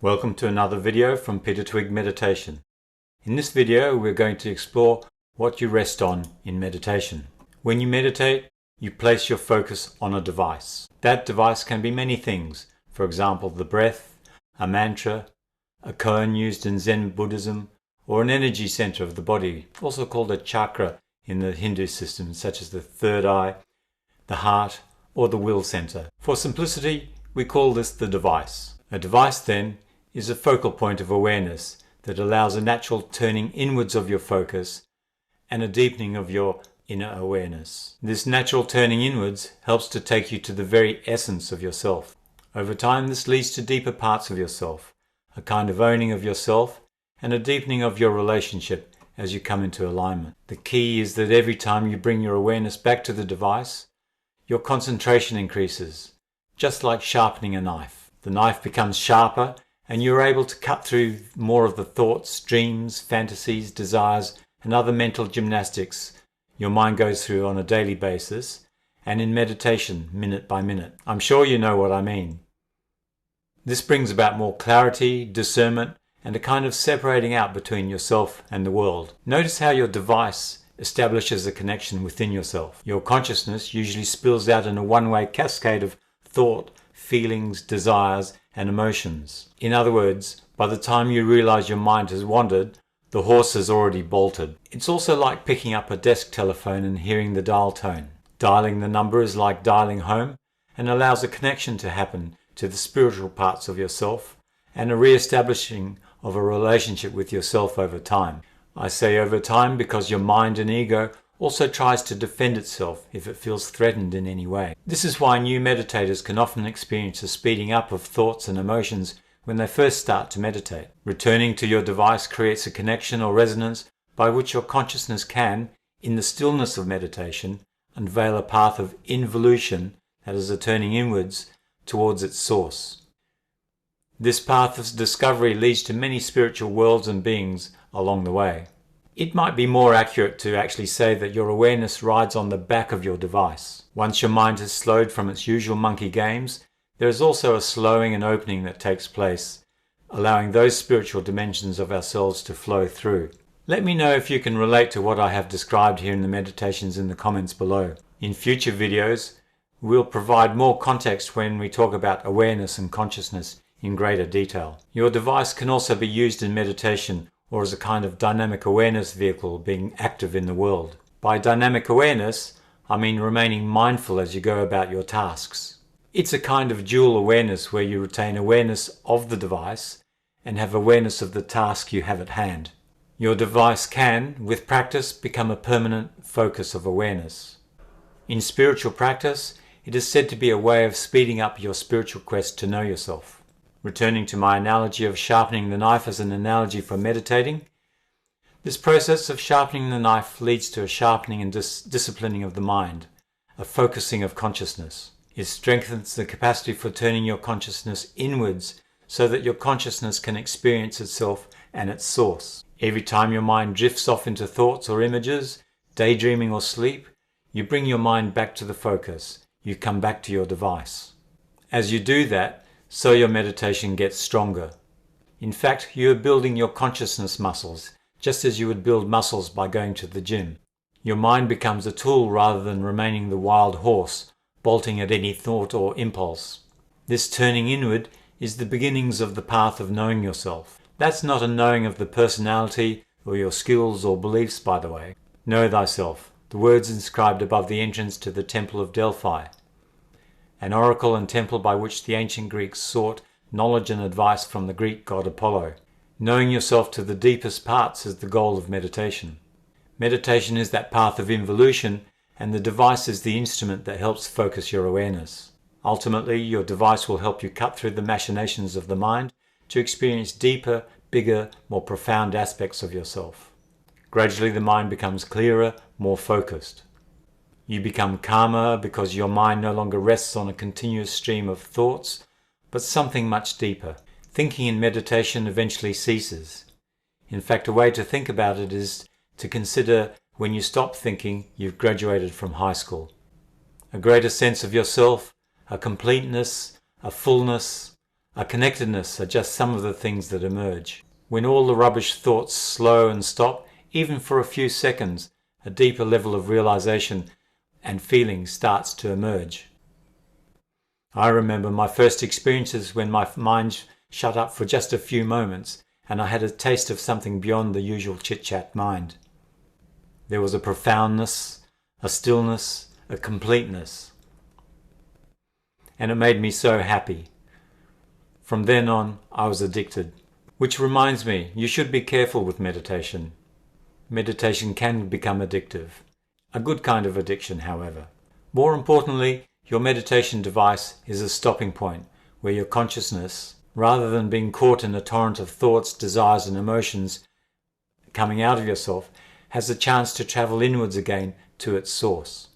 Welcome to another video from Twigg Meditation. In this video we're going to explore what you rest on in meditation. When you meditate, you place your focus on a device. That device can be many things, for example the breath, a mantra, a koan used in Zen Buddhism, or an energy center of the body, also called a chakra in the Hindu system, such as the third eye, the heart, or the will center. For simplicity, we call this the device. A device then is a focal point of awareness that allows a natural turning inwards of your focus and a deepening of your inner awareness. This natural turning inwards helps to take you to the very essence of yourself. Over time, this leads to deeper parts of yourself, a kind of owning of yourself, and a deepening of your relationship as you come into alignment. The key is that every time you bring your awareness back to the device, your concentration increases, just like sharpening a knife. The knife becomes sharper, and you're able to cut through more of the thoughts, dreams, fantasies, desires, and other mental gymnastics your mind goes through on a daily basis, and in meditation, minute by minute. I'm sure you know what I mean. This brings about more clarity, discernment, and a kind of separating out between yourself and the world. Notice how your device establishes a connection within yourself. Your consciousness usually spills out in a one-way cascade of thought, feelings, desires, and emotions. In other words, by the time you realize your mind has wandered, the horse has already bolted. It's also like picking up a desk telephone and hearing the dial tone. Dialing the number is like dialing home and allows a connection to happen to the spiritual parts of yourself and a re-establishing of a relationship with yourself over time. I say over time because your mind and ego also tries to defend itself if it feels threatened in any way. This is why new meditators can often experience a speeding up of thoughts and emotions when they first start to meditate. Returning to your device creates a connection or resonance by which your consciousness can, in the stillness of meditation, unveil a path of involution, that is a turning inwards, towards its source. This path of discovery leads to many spiritual worlds and beings along the way. It might be more accurate to actually say that your awareness rides on the back of your device. Once your mind has slowed from its usual monkey games, there is also a slowing and opening that takes place, allowing those spiritual dimensions of ourselves to flow through. Let me know if you can relate to what I have described here in the meditations in the comments below. In future videos, we'll provide more context when we talk about awareness and consciousness in greater detail. Your device can also be used in meditation or as a kind of dynamic awareness vehicle being active in the world. By dynamic awareness, I mean remaining mindful as you go about your tasks. It's a kind of dual awareness where you retain awareness of the device and have awareness of the task you have at hand. Your device can, with practice, become a permanent focus of awareness. In spiritual practice, it is said to be a way of speeding up your spiritual quest to know yourself. Returning to my analogy of sharpening the knife as an analogy for meditating, this process of sharpening the knife leads to a sharpening and disciplining of the mind, a focusing of consciousness. It strengthens the capacity for turning your consciousness inwards so that your consciousness can experience itself and its source. Every time your mind drifts off into thoughts or images, daydreaming or sleep, you bring your mind back to the focus. You come back to your device. As you do that, so your meditation gets stronger. In fact, you are building your consciousness muscles, just as you would build muscles by going to the gym. Your mind becomes a tool rather than remaining the wild horse, bolting at any thought or impulse. This turning inward is the beginnings of the path of knowing yourself. That's not a knowing of the personality or your skills or beliefs, by the way. Know thyself, the words inscribed above the entrance to the Temple of Delphi, an oracle and temple by which the ancient Greeks sought knowledge and advice from the Greek god Apollo. Knowing yourself to the deepest parts is the goal of meditation. Meditation is that path of involution, and the device is the instrument that helps focus your awareness. Ultimately, your device will help you cut through the machinations of the mind to experience deeper, bigger, more profound aspects of yourself. Gradually, the mind becomes clearer, more focused. You become calmer because your mind no longer rests on a continuous stream of thoughts, but something much deeper. Thinking in meditation eventually ceases. In fact, a way to think about it is to consider when you stop thinking you've graduated from high school. A greater sense of yourself, a completeness, a fullness, A connectedness are just some of the things that emerge. When all the rubbish thoughts slow and stop, even for a few seconds, a deeper level of realization and feeling starts to emerge. I remember my first experiences when my mind shut up for just a few moments and I had a taste of something beyond the usual chit-chat mind. There was a profoundness, a stillness, a completeness. And it made me so happy. From then on, I was addicted. Which reminds me, you should be careful with meditation. Meditation can become addictive. A good kind of addiction, however. More importantly, your meditation device is a stopping point where your consciousness, rather than being caught in a torrent of thoughts, desires and emotions coming out of yourself, has a chance to travel inwards again to its source.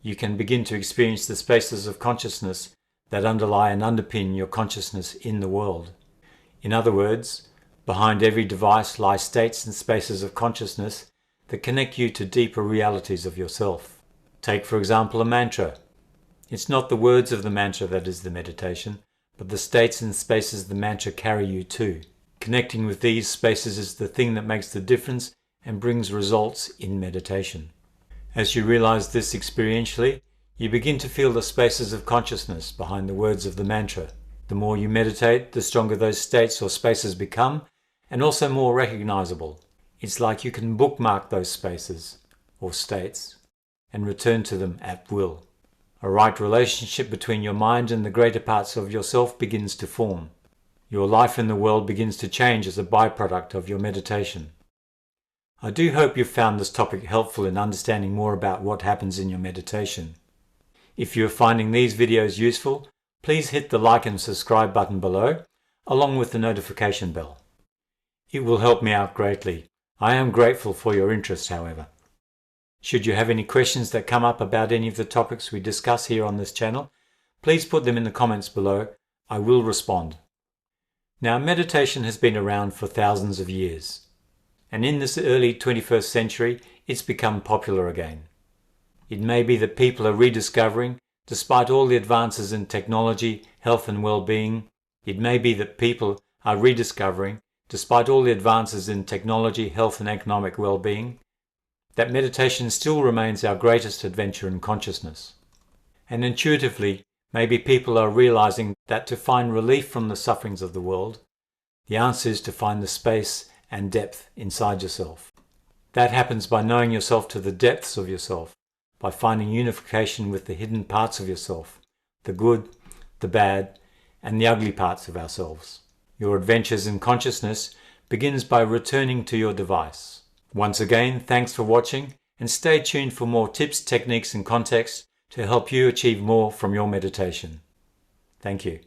You can begin to experience the spaces of consciousness that underlie and underpin your consciousness in the world. In other words, behind every device lie states and spaces of consciousness that connect you to deeper realities of yourself. Take, for example, a mantra. It's not the words of the mantra that is the meditation, but the states and spaces the mantra carry you to. Connecting with these spaces is the thing that makes the difference and brings results in meditation. As you realize this experientially, you begin to feel the spaces of consciousness behind the words of the mantra. The more you meditate, the stronger those states or spaces become, and also more recognizable. It's like you can bookmark those spaces or states and return to them at will. A right relationship between your mind and the greater parts of yourself begins to form. Your life in the world begins to change as a byproduct of your meditation. I do hope you've found this topic helpful in understanding more about what happens in your meditation. If you are finding these videos useful, please hit the like and subscribe button below, along with the notification bell. It will help me out greatly. I am grateful for your interest, however. Should you have any questions that come up about any of the topics we discuss here on this channel, please put them in the comments below. I will respond. Now, meditation has been around for thousands of years, and in this early 21st century, it's become popular again. It may be that people are rediscovering, despite all the advances in technology, health and well-being, it may be that people are rediscovering, despite all the advances in technology, health and economic well-being, that meditation still remains our greatest adventure in consciousness. And intuitively, maybe people are realizing that to find relief from the sufferings of the world, the answer is to find the space and depth inside yourself. That happens by knowing yourself to the depths of yourself, by finding unification with the hidden parts of yourself, the good, the bad, and the ugly parts of ourselves. Your adventures in consciousness begins by returning to your device. Once again, thanks for watching, and stay tuned for more tips, techniques, and context to help you achieve more from your meditation. Thank you.